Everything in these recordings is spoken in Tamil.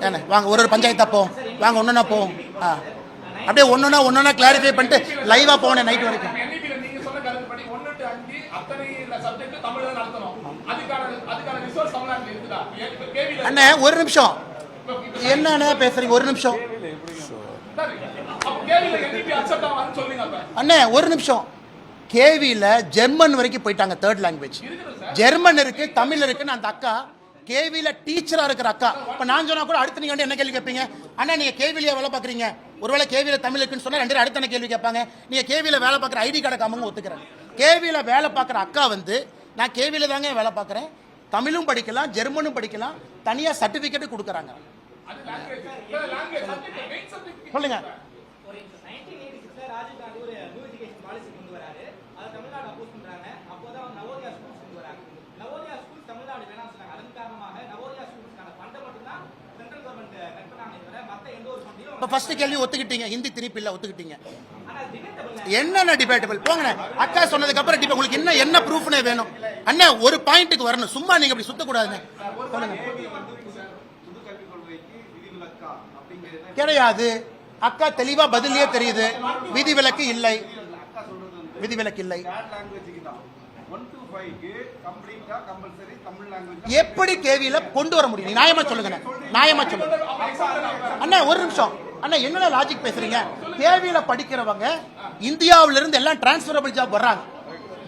ஏன்னா வாங்க ஒரு பஞ்சாயத்து அப்போ வாங்க ஒன்றுனா போவோம். அப்படியே ஒன்றுனா கிளாரிஃபை பண்ணிட்டு லைவாக போனேன் நைட் வரைக்கும். அண்ணே ஒரு நிமிஷம், என்னண்ணே பேசுறீங்க? ஒரு நிமிஷம் அண்ணே, ஒரு நிமிஷம். கேவியில் ஜெர்மன் வரைக்கும் போயிட்டாங்க. தேர்ட் லாங்குவேஜ் ஜெர்மன் இருக்கு, தமிழ் இருக்குன்னு அந்த அக்கா கேவியில் டீச்சரா இருக்கிற அக்கா. இப்போ நான் சொன்னா கூட அடுத்து நீங்க என்ன கேள்வி கேட்பீங்க? அண்ணா நீங்க கேவிலியா வேலை பார்க்குறீங்க, ஒருவேளை கேவியில் தமிழ் இருக்குன்னு சொன்னா ரெண்டு அடுத்த கேள்வி கேட்பாங்க. நீங்க கேவியில் வேலை பார்க்குற ஐடி கார்டை காமங்க ஒத்துக்கிறேன். கேவியில் வேலை பார்க்குற அக்கா வந்து நான் கேவியில் தாங்க வேலை பார்க்குறேன், தமிழும் படிக்கலாம் ஜெர்மனும் படிக்கலாம், தனியாக சர்டிஃபிகேட்டு கொடுக்குறாங்க. சொல்லுங்க. ஃபர்ஸ்ட் கேள்வி ஒத்துக்கிட்டீங்க, ஹிந்தி திணிப்பு இல்ல ஒத்துக்கிட்டீங்க. என்ன டிபேட்டபிள் போங்க. அக்கா சொன்னதுக்கு அப்புறம் டிபேட் உங்களுக்கு என்ன ப்ரூஃப்னே வேணும்? அண்ணா ஒரு பாயிண்ட்டுக்கு வரணும், சும்மா நீங்க அப்படி சுத்த கூடாது. சொல்லுங்க. கிடையாது, அக்கா தெளிவா பதிலே தெரியுது, விதிவிலக்கு இல்லை, விதிவிலக்கு இல்லை. எப்படி கேவியில கொண்டு வர முடியும்? நியாயமா சொல்லுங்க, நியாயமா சொல்லுங்க. அண்ணா ஒரு நிமிஷம், அண்ணா என்ன லாஜிக் பேசுறீங்க? கேவியில படிக்கிறவங்க இந்தியாவில இருந்து எல்லாம் டிரான்ஸ்பரபிள் ஜாப் வர்றாங்க.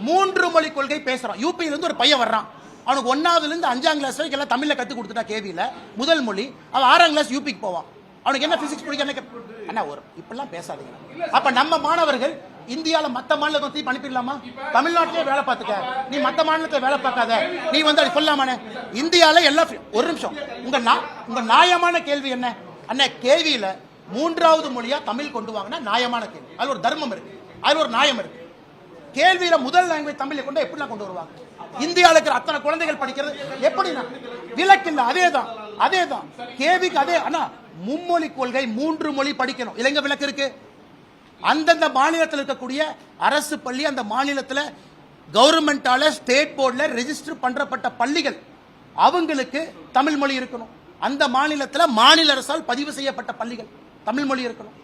3 மொழி கொள்கை பேசுறான். யூபியில இருந்து ஒரு பையன் வர்றான், அவனுக்கு 1ஆவதுல இருந்து 5ஆம் கிளாஸ் வரைக்கும் எல்லாம் தமிழ்ல கத்து கொடுத்துட்டா கேவியில முதல் மொழி. அவன் 6ஆம் கிளாஸ் யூபிக்கு போவான், அவனுக்கு என்ன பிசிக்ஸ் பிடிக்கும்? அண்ணா ஒரு இப்பெல்லாம் பேசாதீங்க. அப்ப நம்ம மாணவர்கள் இந்தியாவில் மற்ற மாநிலத்தை அனுப்பிடலாமா? தமிழ்நாட்டிலே வேலை பார்த்துக்க, நீ மற்ற மாநிலத்தை வேலை பார்க்காத, நீ வந்து அது சொல்லாமானே இந்தியாவில் எல்லாம். ஒரு நிமிஷம், உங்க நியாயமான கேள்வி என்ன? அண்ணா கேவியில 3வது மொழியா தமிழ் கொண்டு வாங்கினா நியாயமான கேள்வி. அது ஒரு தர்மம் இருக்கு, அது ஒரு நியாயம் இருக்கு. கேள்வியில முதல் லாங்குவேஜ் தமிழை கொண்டு எப்படிலாம் கொண்டு வருவாங்க? இந்தியாவில் இருக்கிற அத்தனை குழந்தைகள் படிக்கிறது எப்படி? விலக்கு இல்ல, அதேதான் அதேதான் கேவிக்கு அதே. அண்ணா மும்மொழி கொள்கை 3 மொழி படிக்கணும், இலங்கை விலக்கு இருக்கு. அந்தந்த மாநிலத்தில் இருக்கக்கூடிய அரசு பள்ளி, அந்த மாநிலத்தில் கவர்மெண்டால ஸ்டேட் போர்டில் ரெஜிஸ்டர் பண்றப்பட்ட பள்ளிகள், அவங்களுக்கு தமிழ் மொழி இருக்கணும். அந்த மாநிலத்தில் மாநில அரசால் பதிவு செய்யப்பட்ட பள்ளிகள் தமிழ் மொழி இருக்கணும்.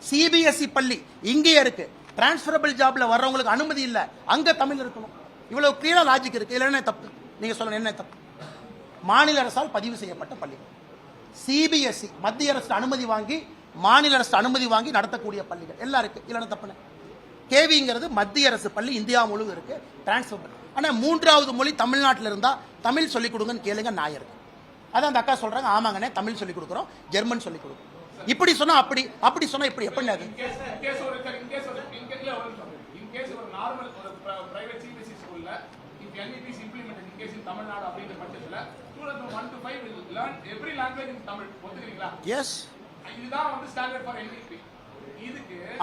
சிபிஎஸ்இ பள்ளி இங்கேயே இருக்கு, டிரான்ஸ்பரபிள் ஜாப்ல வர்றவங்களுக்கு அனுமதி இல்ல, அங்க தமிழ் இருக்கணும். இவ்வளவு கிளியரா லாஜிக் இருக்கு. இல்ல என்ன தப்பு? நீங்க சொல்லுங்க, என்ன தப்பு? மாநில அரசால் பதிவு செய்யப்பட்ட பள்ளிகள், சிபிஎஸ்இ மத்திய அரசு அனுமதி வாங்கி மாநில அரசு அனுமதி வாங்கி நடத்தக்கூடிய பள்ளிகள் எல்லாம் இருக்கு. இல்லைன்னா தப்புன. கேவிங்கிறது மத்திய அரசு பள்ளி, இந்தியா முழுவதும் இருக்கு, டிரான்ஸ்பர். ஆனா 3வது மொழி தமிழ்நாட்டில் இருந்தா தமிழ் சொல்லிக் கொடுங்கன்னு கேளுங்க, நான் இருக்கு. அதான் அந்த அக்கா சொல்றாங்க, ஆமாங்கண்ணே தமிழ் சொல்லிக் கொடுக்குறோம், ஜெர்மன் சொல்லிக் கொடுக்குறோம். இப்படி சொன்னா அப்படி, அப்படி சொன்னா இப்படி, எப்படி அது?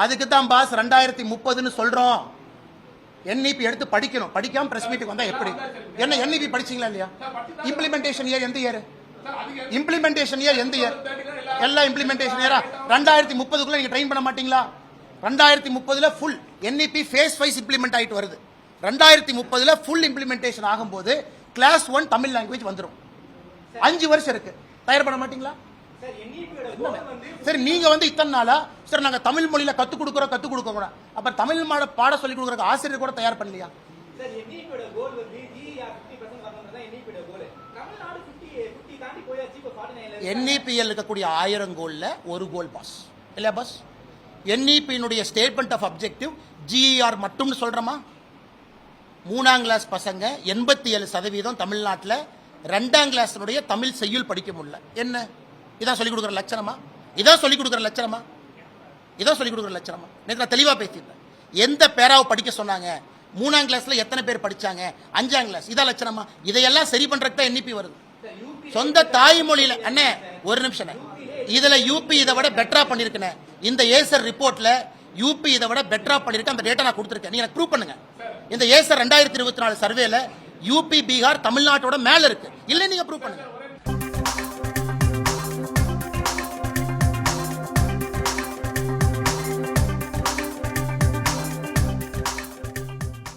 அதுக்கு தான் பாஸ் 2030 சொல்றோம். என்இபி எடுத்து படிக்கணும், படிக்காம பிரஸ் மீட்டுக்கு வந்தா எப்படி? என்ன என்இபி படிச்சீங்களா இல்லையா? இம்ப்ளிமெண்டேஷன் இயர் எந்த இயர்? இம்ப்ளிமெண்டேஷன் இயர் எந்த இயர்? எல்லாம் இம்ப்ளிமெண்டேஷன் இயரா? 2030க்குள்ள நீங்க ட்ரெயின் பண்ண மாட்டீங்களா? 2030ல full NEP phase wise implement ஆயிட்டு வருது. 2030ல ஃபுல் இம்ப்ளிமெண்டேஷன் ஆகும்போது கிளாஸ் 1 தமிழ் லாங்குவேஜ் வந்துடும். 5 வருஷம் இருக்கு, தயார் பண்ண மாட்டீங்களா? சரி, நீங்க வந்து இத்தனை நாளா சார் நாங்க தமிழ் மொழியில கத்து கொடுக்கறோம் கூட, அப்ப தமிழ் பாட சொல்லி கொடுக்கற ஆசிரியர் கூட தயார் பண்ணலையா? என்இபிஎல் இருக்கக்கூடிய 1000 கோல்ல ஒரு கோல் பாஸ் இல்ல பாஸ்? என்இபியினுடைய ஸ்டேட்மெண்ட் ஆஃப் அப்ஜெக்டிவ் ஜிஇஆர் மட்டும்னு சொல்றோமா? 3ஆம் கிளாஸ் பசங்க 87% தமிழ்நாட்டில் 2ஆம் கிளாஸினுடைய தமிழ் செய்யுள் படிக்க முடியல. என்ன இதான் சொல்லிக் கொடுக்குற லட்சணமா? இதான் சொல்லிக் கொடுக்குற லட்சணமா? இதான் சொல்லிக் கொடுக்குற லட்சணமா? நேற்று நான் தெளிவாக பேசியிருந்தேன். எந்த பேராவை படிக்க சொன்னாங்க? 3ஆம் கிளாஸ்ல எத்தனை பேர் படிச்சாங்க? 5ஆம் கிளாஸ். இதான் லட்சணமா? இதையெல்லாம் சரி பண்றதுக்கு தான் என்இபி வருது. சொந்த தாய்மொழியில. அண்ணே ஒரு நிமிஷம், இதுல யூபி இதை விட பெட்டரா பண்ணிருக்கேன். இந்த ஏசர் ரிப்போர்ட்ல யூபி இதை விட பெட்டரா பண்ணிருக்கேன். அந்த டேட்டா நான் கொடுத்துருக்கேன், நீங்க ப்ரூவ் பண்ணுங்க. இந்த ஏசர் 2024 சர்வேல யூபி பீகார் தமிழ்நாட்டோட மேல இருக்கு. இல்ல நீங்க ப்ரூவ் பண்ணுங்க.